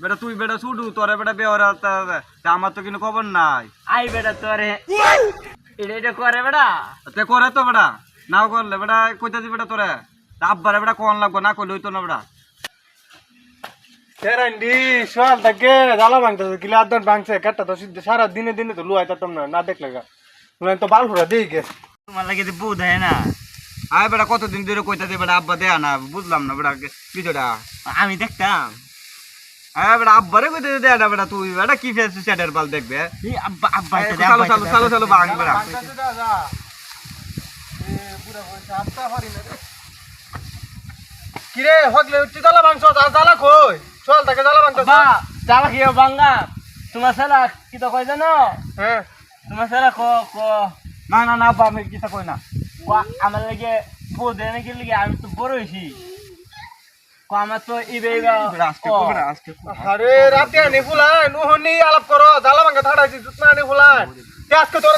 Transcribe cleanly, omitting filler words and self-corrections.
বেটা তুই বেটা ছুটু তোরে বেটা বেওয়ার আমার তো কিন্তু খবর নাই। আই বেটা তোরে এটা করে বেটা তে করে তো বেটা নাও করলে বেটা কইতা দি বেটা তোরে আব্বারে বেটা কোন লাগবো না কইলে হইতো না বেটা। তেরান্ডি সোয়াল থাকে জ্বালা ভাঙতেছে কিলা আদান ভাঙছে কাটটা তো সারা দিনে দিনে তো লুয়াই তাতাম না দেখলে গা তো বাল ফুরা দিই গে তোমার লাগে তো বুধ হয় না। আয় বেটা কতদিন ধরে কইতা দি বেটা আব্বা দেয়া না বুঝলাম না বেটা কিছুটা। আমি দেখতাম হ্যাঁ বেটা আব্বারে কইতে দেয়া না বেটা তুই বেটা কি ফেস সেটার বাল দেখবে। এই আব্বা আব্বা চালো চালো চালো চালো ভাঙ বেটা। কিরে হগলে উঠতে জ্বালা ভাঙছ জ্বালা কই সোয়াল থাকে জ্বালা ভাঙতেছ বা চালা খেয়ে বাঙ্গা তোমার সালা কি তো কই জানো হ্যাঁ তোমার সালা ক ক না না না আব্বা আমি কিছু কই না। ক আমার লাগে বুধ নাকি লাগে আমি তো বড় হইছি ক আমার তো ইবেগা আজকে কই বেটা আজকে আরে রাতে আনি ফুলান ওহনি আলাপ করো জ্বালা ভাঙা থাড়াইছি জুতনা আনি ফুলান আজকে তোর